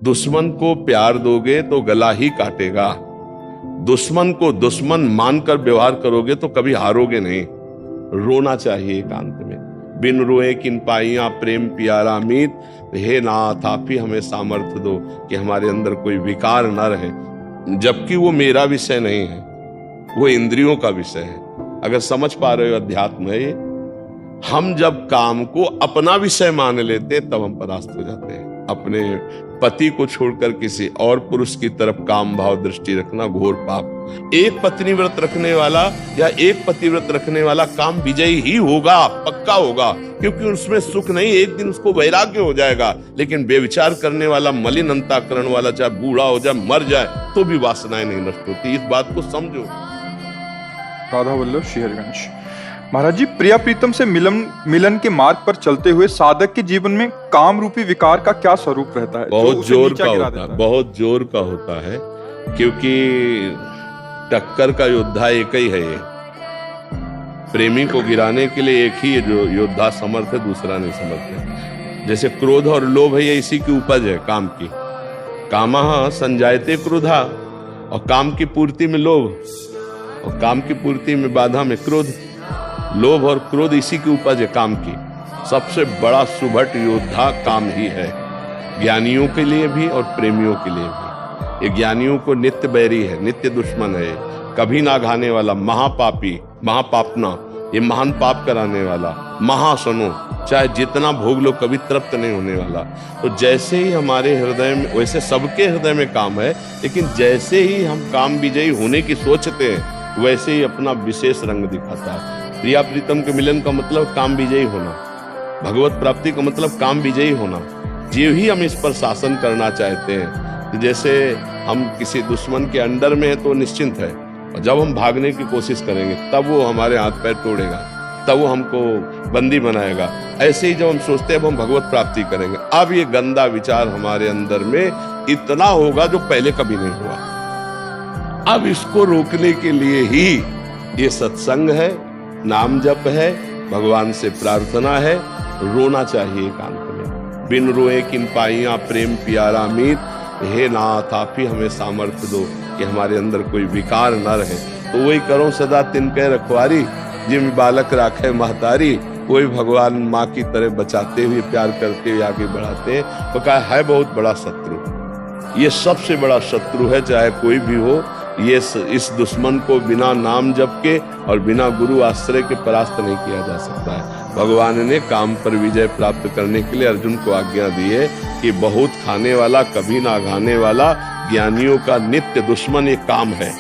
दुश्मन को प्यार दोगे तो गला ही काटेगा। दुश्मन को दुश्मन मानकर व्यवहार करोगे तो कभी हारोगे नहीं। रोना चाहिए एकांत में। बिन रोए किन पाइयां प्रेम प्यारा मीत। हे नाथ आप ही हमें सामर्थ्य दो कि हमारे अंदर कोई विकार न रहे, जबकि वो मेरा विषय नहीं है, वो इंद्रियों का विषय है। अगर समझ पा रहे हो अध्यात्म है ये। हम जब काम को अपना विषय मान लेते तब हम परास्त हो जाते हैं। अपने पति को छोड़कर किसी और पुरुष की तरफ काम भाव दृष्टि रखना घोर पाप। एक पत्नी व्रत रखने वाला या एक पतिव्रत रखने वाला काम विजयी ही होगा, पक्का होगा, क्योंकि उसमें सुख नहीं, एक दिन उसको वैराग्य हो जाएगा। लेकिन बेविचार करने वाला, मलिन अंतःकरण वाला, चाहे बूढ़ा हो जाए, मर जाए, तो भी वासनाएं नहीं नष्ट होती। इस बात को समझो। राधा वल्लभ श्री हरिवंश। महाराज जी, प्रिया प्रीतम से मिलन के मार्ग पर चलते हुए साधक के जीवन में काम रूपी विकार का क्या स्वरूप रहता है? बहुत जोर का होता है, बहुत जोर का होता है, क्योंकि टक्कर का योद्धा एक ही है। ये प्रेमी को गिराने के लिए एक ही जो योद्धा समर्थ है, दूसरा नहीं समर्थ है। जैसे क्रोध और लोभ है, ये इसी की उपज है, काम की। कामः संजायते क्रोधा, और काम की पूर्ति में लोभ, और काम की पूर्ति में बाधा में क्रोध। लोभ और क्रोध इसी की उपज है, काम की। सबसे बड़ा सुभट योद्धा काम ही है, ज्ञानियों के लिए भी और प्रेमियों के लिए भी। ये ज्ञानियों को नित्य बैरी है, नित्य दुश्मन है, कभी ना घाने वाला, महापापी, महापापना, ये महान पाप कराने वाला, महासनो, चाहे जितना भोग लो कभी तृप्त नहीं होने वाला। तो जैसे ही हमारे हृदय में, वैसे सबके हृदय में काम है, लेकिन जैसे ही हम काम विजयी होने की सोचते हैं, वैसे ही अपना विशेष रंग दिखाता है। प्रिया प्रीतम के मिलन का मतलब काम विजयी होना, भगवत प्राप्ति का मतलब काम विजयी होना। जो ही हम इस पर शासन करना चाहते हैं, कि जैसे हम किसी दुश्मन के अंडर में है तो निश्चिंत है, और जब हम भागने की कोशिश करेंगे तब वो हमारे हाथ पैर तोड़ेगा, तब वो हमको बंदी बनाएगा। ऐसे ही जब हम सोचते हैं अब हम भगवत प्राप्ति करेंगे, अब ये गंदा विचार हमारे अंदर में इतना होगा जो पहले कभी नहीं हुआ। अब इसको रोकने के लिए ही ये सत्संग है, नाम जप है, भगवान से प्रार्थना है। रोना चाहिए एकांत में। बिन रोए किन पाइयां प्रेम प्यारा मीत। हे नाथ आप ही हमें सामर्थ्य दो कि हमारे अंदर कोई विकार न रहे। तो वही करो सदा तिनके रखवारी, जिम बालक राखे महतारी। वही भगवान माँ की तरह बचाते हुए, प्यार करते हुए आगे बढ़ाते हैं। तो कहा है बहुत बड़ा शत्रु, ये सबसे बड़ा शत्रु है, चाहे कोई भी हो। ये इस दुश्मन को बिना नाम जप के और बिना गुरु आश्रय के परास्त नहीं किया जा सकता है। भगवान ने काम पर विजय प्राप्त करने के लिए अर्जुन को आज्ञा दी है कि बहुत खाने वाला, कभी ना घाने वाला, ज्ञानियों का नित्य दुश्मन ये काम है,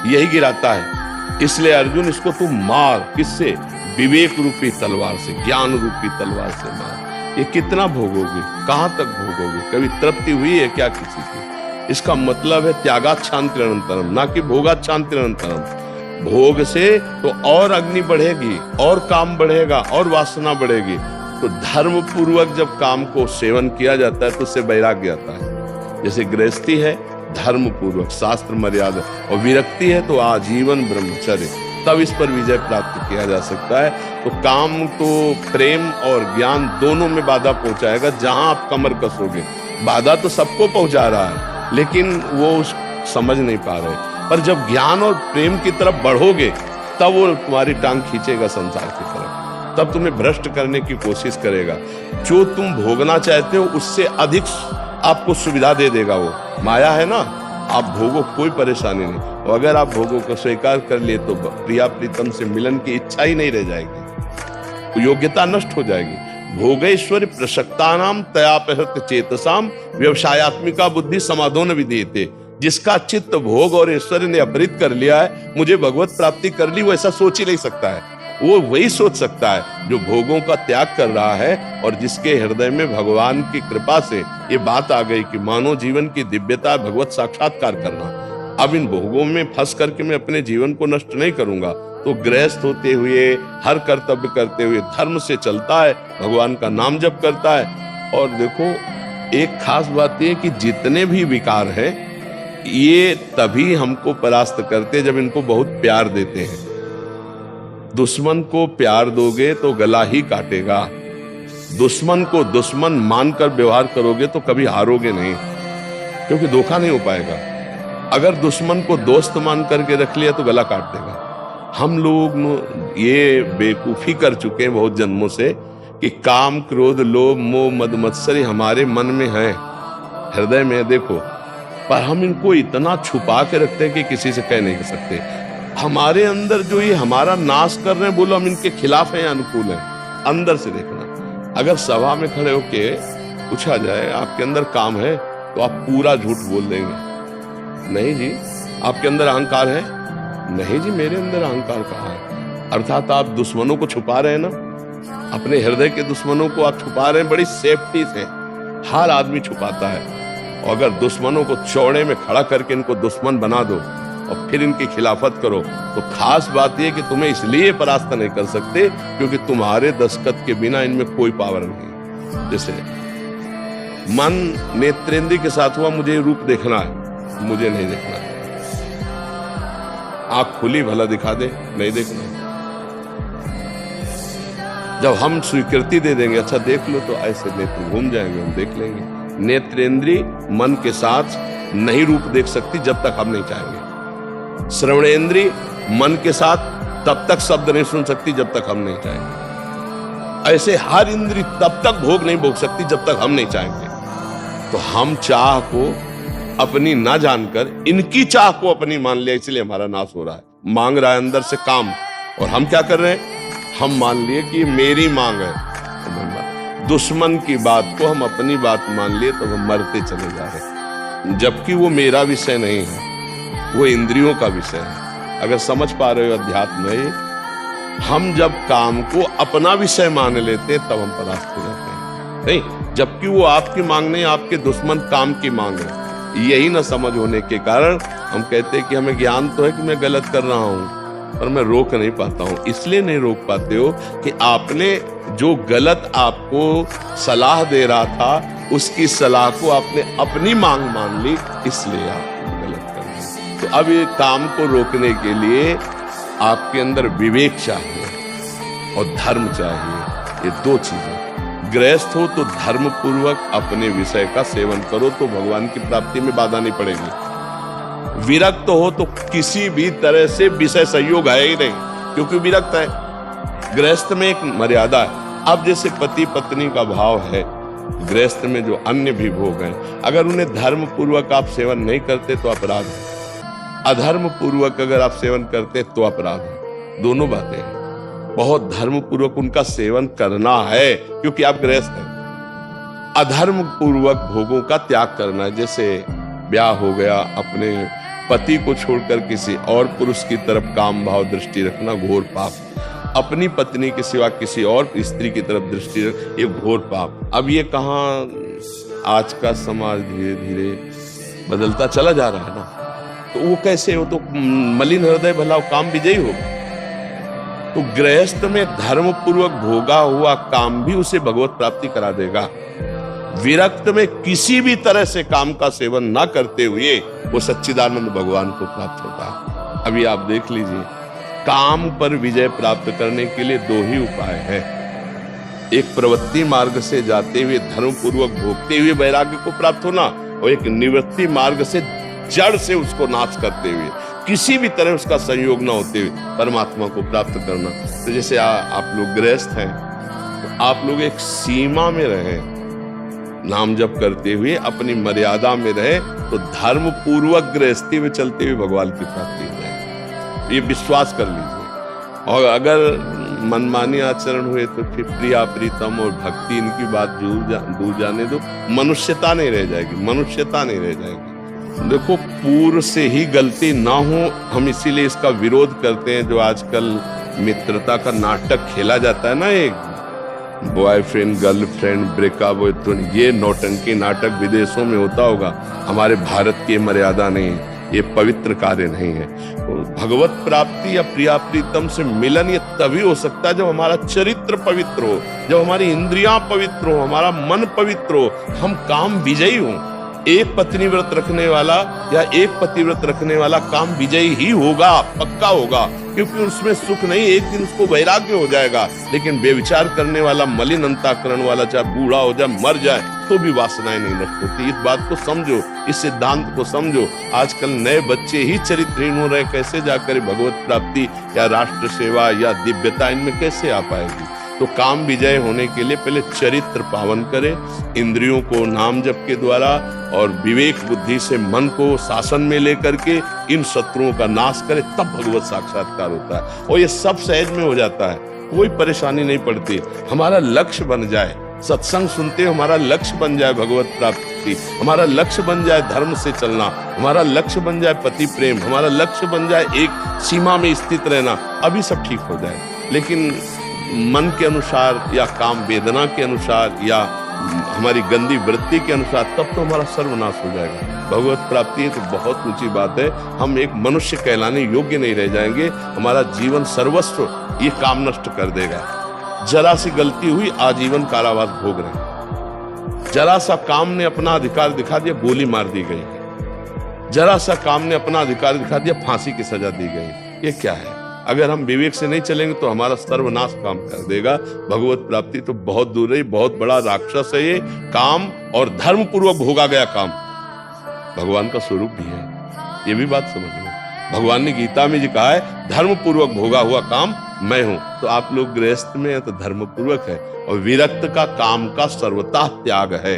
यही गिराता है। इसलिए अर्जुन इसको तू मार, किससे? विवेक रूपी तलवार से, ज्ञान रूपी तलवार से मार। ये कितना भोगोगे, कहां तक भोगोगे? कभी तृप्ति हुई है क्या किसी की? इसका मतलब है त्यागाच्छांतिरनंतरम, ना कि भोगाच्छांतिरनंतरम। भोग से तो और अग्नि बढ़ेगी, और काम बढ़ेगा, और वासना बढ़ेगी। तो धर्म पूर्वक जब काम को सेवन किया जाता है तो उससे वैराग्य आता है। जैसे गृहस्थी है धर्म पूर्वक, शास्त्र मर्यादा, और विरक्ति है तो आजीवन ब्रह्मचर्य, तब इस पर विजय प्राप्त किया जा सकता है। तो काम तो प्रेम और ज्ञान दोनों में बाधा पहुंचाएगा। जहां आप कमर कसोगे, बाधा तो सबको पहुंचा रहा है, लेकिन वो समझ नहीं पा रहे। पर जब ज्ञान और प्रेम की तरफ बढ़ोगे, तब वो तुम्हारी टांग खींचेगा संसार की तरफ, तब तुम्हें भ्रष्ट करने की कोशिश करेगा। जो तुम भोगना चाहते हो उससे अधिक आपको सुविधा दे देगा वो। माया है ना, आप भोगो, कोई परेशानी नहीं। और अगर आप भोगों को स्वीकार कर लिए तो प्रिया प्रीतम से मिलन की इच्छा ही नहीं रह जाएगी, योग्यता नष्ट हो जाएगी। भोगेश्वरी प्रसक्तानाम तयापहृत चेतसाम व्यवसायत्मिका बुद्धि समाधोन विधीयते। जिसका चित्त भोग और ऐश्वर्य ने अपहृत कर लिया है, मुझे भगवत प्राप्ति कर ली, वो ऐसा सोच ही नहीं सकता है। वो वही सोच सकता है जो भोगों का त्याग कर रहा है, और जिसके हृदय में भगवान की कृपा से ये बात आ गई कि मानव जीवन की दिव्यता भगवत साक्षात्कार करना। अब इन भोगों में फंस करके मैं अपने जीवन को नष्ट नहीं करूंगा। तो गृहस्थ होते हुए, हर कर्तव्य करते हुए धर्म से चलता है, भगवान का नाम जप करता है। और देखो एक खास बात यह कि जितने भी विकार हैं, ये तभी हमको परास्त करते जब इनको बहुत प्यार देते हैं। दुश्मन को प्यार दोगे तो गला ही काटेगा। दुश्मन को दुश्मन मानकर व्यवहार करोगे तो कभी हारोगे नहीं। क्योंकि धोखा नहीं हो पाएगा। अगर दुश्मन को दोस्त मान करके रख लिया तो गला काट देगा। हम लोग ये बेवकूफी कर चुके हैं बहुत जन्मों से कि काम, क्रोध, लोभ, मोह, मद, मत्सरी हमारे मन में है, हृदय में देखो, पर हम इनको इतना छुपा के रखते हैं कि किसी से कह नहीं सकते। हमारे अंदर जो ये हमारा नाश कर रहे हैं, बोलो हम इनके खिलाफ हैं या अनुकूल हैं, अंदर से देखना। अगर सभा में खड़े होके पूछा जाए आपके अंदर काम है, तो आप पूरा झूठ बोल देंगे, नहीं जी। आपके अंदर अहंकार है, नहीं जी मेरे अंदर अहंकार कहाँ है। अर्थात आप दुश्मनों को छुपा रहे हैं ना, अपने हृदय के दुश्मनों को आप छुपा रहे हैं बड़ी सेफ्टी से। हर आदमी छुपाता है, और अगर दुश्मनों को चौड़े में खड़ा करके इनको दुश्मन बना दो और फिर इनकी खिलाफत करो, तो खास बात यह कि तुम्हें इसलिए परास्त नहीं कर सकते क्योंकि तुम्हारे दस्तखत के बिना इनमें कोई पावर नहीं। जैसे मन नेत्रेंद्रिय के साथ हुआ, मुझे रूप देखना है, मुझे नहीं देखना। आंख खुली, भला दिखा दे, नहीं देखना। जब हम स्वीकृति दे देंगे, अच्छा देख लो, तो ऐसे नेत्र घूम जाएंगे, हम देख लेंगे। नेत्रेंद्रिय मन के साथ नहीं रूप देख सकती जब तक हम नहीं चाहेंगे। श्रवणेंद्रिय मन के साथ तब तक शब्द नहीं सुन सकती जब तक हम नहीं चाहेंगे। ऐसे हर इंद्रिय तब तक भोग नहीं भोग सकती जब तक हम नहीं चाहेंगे। तो हम चाह को अपनी ना जानकर इनकी चाह को अपनी मान लिया, इसलिए हमारा नाश हो रहा है। मांग रहा है अंदर से काम, और हम क्या कर रहे हैं, हम मान लिए कि मेरी मांग है। दुश्मन की बात को हम अपनी बात मान लिए, तो हम मरते चले जा रहे, जबकि वो मेरा विषय नहीं है, वो इंद्रियों का विषय है। अगर समझ पा रहे हो अध्यात्म में, हम जब काम को अपना विषय मान लेते तब हम परास्त हो जाते हैं। नहीं, जबकि वो आपकी मांग नहीं, आपके दुश्मन काम की मांग है। यही ना समझ होने के कारण हम कहते हैं कि हमें ज्ञान तो है कि मैं गलत कर रहा हूं, पर मैं रोक नहीं पाता हूं। इसलिए नहीं रोक पाते हो कि आपने जो गलत आपको सलाह दे रहा था, उसकी सलाह को आपने अपनी मांग मान ली, इसलिए आप गलत कर रहे हैं। तो अब ये काम को रोकने के लिए आपके अंदर विवेक चाहिए और धर्म चाहिए। ये दो चीजें। गृहस्थ हो तो धर्म पूर्वक अपने विषय का सेवन करो, तो भगवान की प्राप्ति में बाधा नहीं पड़ेगी। विरक्त हो तो किसी भी तरह से विषय संयोग है ही नहीं, क्योंकि विरक्त है। गृहस्थ में एक मर्यादा है। अब जैसे पति पत्नी का भाव है, गृहस्थ में जो अन्य भी भोग हैं, अगर उन्हें धर्म पूर्वक आप सेवन नहीं करते तो अपराध है, अधर्म पूर्वक अगर आप सेवन करते तो अपराध है। दोनों बातें हैं। बहुत धर्म पूर्वक उनका सेवन करना है क्योंकि आप गृहस्थ हैं। अधर्म पूर्वक भोगों का त्याग करना है। जैसे ब्याह हो गया, अपने पति को छोड़कर किसी और पुरुष की तरफ काम भाव दृष्टि रखना घोर पाप। अपनी पत्नी के सिवा किसी और स्त्री की तरफ दृष्टि रख, ये घोर पाप। अब ये कहाँ, आज का समाज धीरे धीरे बदलता चला जा रहा है ना, तो वो कैसे हो, तो मलिन हृदय भला काम विजयी होगा। तो गृहस्थ में धर्म पूर्वक भोगा हुआ काम भी उसे भगवत प्राप्ति करा देगा। विरक्त में किसी भी तरह से काम का सेवन ना करते हुए वो सच्चिदानंद भगवान को प्राप्त होता है। अभी आप देख लीजिए, काम पर विजय प्राप्त करने के लिए दो ही उपाय है। एक प्रवृत्ति मार्ग से जाते हुए धर्म पूर्वक भोगते हुए वैराग्य को प्राप्त होना, और एक निवृत्ति मार्ग से जड़ से उसको नाश करते हुए, किसी भी तरह उसका संयोग न होते हुए परमात्मा को प्राप्त करना। तो जैसे आप लोग गृहस्थ हैं, तो आप लोग एक सीमा में रहे, नाम जप करते हुए अपनी मर्यादा में रहे, तो धर्म पूर्वक गृहस्थी में चलते हुए भगवान की प्राप्ति हो जाए। ये विश्वास कर लीजिए। और अगर मनमानी आचरण हुए तो फिर प्रिया प्रीतम और भक्ति इनकी बात दूर जाने दो, मनुष्यता नहीं रह जाएगी, मनुष्यता नहीं रह जाएगी। देखो, पूर्व से ही गलती ना हो, हम इसीलिए इसका विरोध करते हैं। जो आजकल मित्रता का नाटक खेला जाता है ना, एक बॉयफ्रेंड गर्लफ्रेंड ब्रेकअप, तो ये नौटंकी नाटक विदेशों में होता होगा, हमारे भारत की मर्यादा नहीं है, ये पवित्र कार्य नहीं है। भगवत प्राप्ति या प्रिया प्रीतम से मिलन ये तभी हो सकता है जब हमारा चरित्र पवित्र हो, जब हमारी इंद्रियां पवित्र हो, हमारा मन पवित्र हो, हम काम विजयी हो, एक पत्नी व्रत रखने वाला या एक पति व्रत रखने वाला काम विजयी ही होगा, पक्का होगा, क्योंकि उसमें सुख नहीं, एक दिन उसको वैराग्य हो जाएगा। लेकिन बेविचार करने वाला, मलिन अंतःकरण वाला, चाहे बूढ़ा हो जाए, मर जाए, तो भी वासनाएं नहीं नष्ट होती। इस बात को समझो, इस सिद्धांत को समझो। आजकल नए बच्चे ही चरित्रहीन हो रहे, कैसे जाकर भगवत प्राप्ति या राष्ट्र सेवा या दिव्यता इनमें कैसे आ पाएगी? तो काम विजय होने के लिए पहले चरित्र पावन करें, इंद्रियों को नाम जप के द्वारा और विवेक बुद्धि से मन को शासन में लेकर के इन शत्रुओं का नाश करें, तब भगवत साक्षात्कार होता है। और ये सब सहज में हो जाता है, कोई परेशानी नहीं पड़ती। हमारा लक्ष्य बन जाए, सत्संग सुनते हमारा लक्ष्य बन जाए भगवत प्राप्ति, हमारा लक्ष्य बन जाए धर्म से चलना, हमारा लक्ष्य बन जाए पति प्रेम, हमारा लक्ष्य बन जाए एक सीमा में स्थित रहना, अभी सब ठीक हो जाए। लेकिन मन के अनुसार या काम वेदना के अनुसार या हमारी गंदी वृत्ति के अनुसार, तब तो हमारा सर्वनाश हो जाएगा। भगवत प्राप्ति तो बहुत ऊंची बात है, हम एक मनुष्य कहलाने योग्य नहीं रह जाएंगे। हमारा जीवन सर्वस्व ये काम नष्ट कर देगा। जरा सी गलती हुई, आजीवन कारावास भोग रहे। जरा सा काम ने अपना अधिकार दिखा दिया, गोली मार दी गई। जरा सा काम ने अपना अधिकार दिखा दिया, फांसी की सजा दी गई। ये क्या है? अगर हम विवेक से नहीं चलेंगे तो हमारा सर्वनाश काम कर देगा। भगवत प्राप्ति तो बहुत दूर है, बहुत बड़ा राक्षस है ये काम, और धर्म पूर्वक भोगा गया काम भगवान का स्वरूप भी है। ये भी बात समझ लो। भगवान ने गीता में जी कहा है, धर्म पूर्वक भोगा हुआ काम मैं हूं। तो आप लोग गृहस्थ में है तो धर्म पूर्वक है, और विरक्त का काम का सर्वतः त्याग है।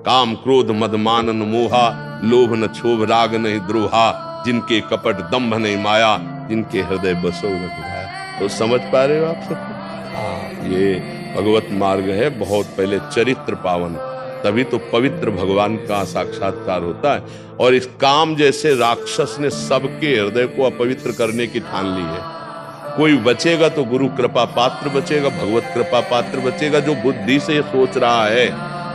काम क्रोध मद मान न मोहा, लोभ न क्षोभ राग नहीं द्रोहा, जिनके कपट दंभ नहीं माया, जिनके हृदय बसो न बुझाया। तो समझ पा रहे हो आप सब? ये भगवत मार्ग है। बहुत पहले चरित्र पावन, तभी तो पवित्र भगवान का साक्षात्कार होता है। और इस काम जैसे राक्षस ने सबके हृदय को अपवित्र करने की ठान ली है। कोई बचेगा तो गुरु कृपा पात्र बचेगा, भगवत कृपा पात्र बचेगा, जो बुद्धि से सोच रहा है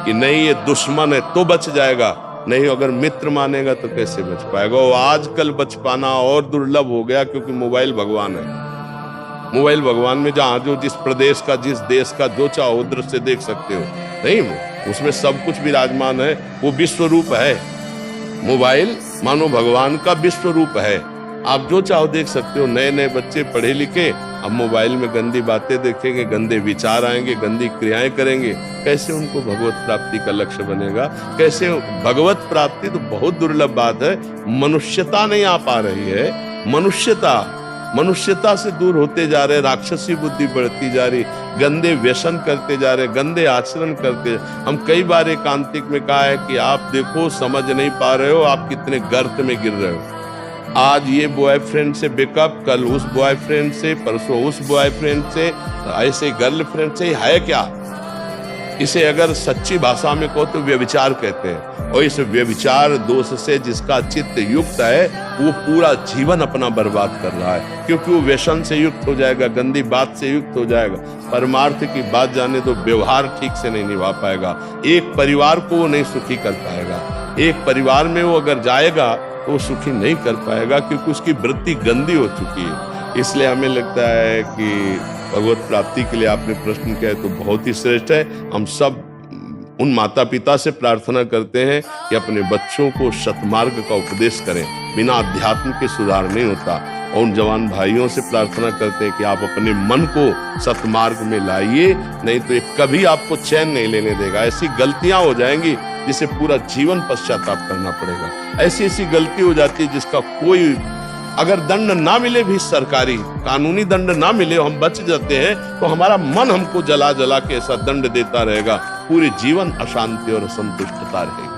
कि नहीं ये दुश्मन है तो बच जाएगा, नहीं अगर मित्र मानेगा तो कैसे बच पाएगा। और आजकल बच पाना और दुर्लभ हो गया, क्योंकि मोबाइल भगवान है। मोबाइल भगवान में जहां जो जिस प्रदेश का, जिस देश का जो चाहो दृश्य देख सकते हो, नहीं उसमें सब कुछ विराजमान है। वो विश्व रूप है। मोबाइल मानो भगवान का विश्व रूप है, आप जो चाहो देख सकते हो। नए नए बच्चे पढ़े लिखे अब मोबाइल में गंदी बातें देखेंगे, गंदे विचार आएंगे, गंदी क्रियाएं करेंगे, कैसे उनको भगवत प्राप्ति का लक्ष्य बनेगा? कैसे? भगवत प्राप्ति तो बहुत दुर्लभ बात है। मनुष्यता नहीं आ पा रही है। मनुष्यता से दूर होते जा रहे, राक्षसी बुद्धि बढ़ती जा रही, गंदे व्यसन करते जा रहे, गंदे आचरण करते। हम कई बार एकांतिक में कहा है कि आप देखो, समझ नहीं पा रहे हो, आप कितने गर्त में गिर रहे हो। आज ये बॉयफ्रेंड से बेकअप, कल उस बॉयफ्रेंड से, परसों उस बॉयफ्रेंड से, ऐसे गर्लफ्रेंड से है क्या? इसे अगर सच्ची भाषा में कहो तो व्यभिचार कहते हैं। और इस व्यभिचार दोष से जिसका चित्त युक्त है, वो पूरा जीवन अपना बर्बाद कर रहा है, क्योंकि वो व्यसन से युक्त हो जाएगा, गंदी बात से युक्त हो जाएगा। परमार्थ की बात जाने तो व्यवहार ठीक से नहीं निभा पाएगा, एक परिवार को वो नहीं सुखी कर पाएगा। एक परिवार में वो अगर जाएगा तो वो सुखी नहीं कर पाएगा, क्योंकि उसकी वृत्ति गंदी हो चुकी है। इसलिए हमें लगता है कि भगवत प्राप्ति के लिए आपने प्रश्न किया है तो बहुत ही श्रेष्ठ है। हम सब उन माता पिता से प्रार्थना करते हैं कि अपने बच्चों को सतमार्ग का उपदेश करें, बिना अध्यात्म के सुधार नहीं होता। और उन जवान भाइयों से प्रार्थना करते हैं कि आप अपने मन को सतमार्ग में लाइए, नहीं तो ये कभी आपको चैन नहीं लेने देगा। ऐसी गलतियां हो जाएंगी जिसे पूरा जीवन पश्चाताप करना पड़ेगा। ऐसी ऐसी गलती हो जाती है जिसका कोई, अगर दंड ना मिले भी, सरकारी कानूनी दंड ना मिले, हम बच जाते हैं, तो हमारा मन हमको जला जला के ऐसा दंड देता रहेगा, पूरे जीवन अशांति और असंतुष्टता रहेगी।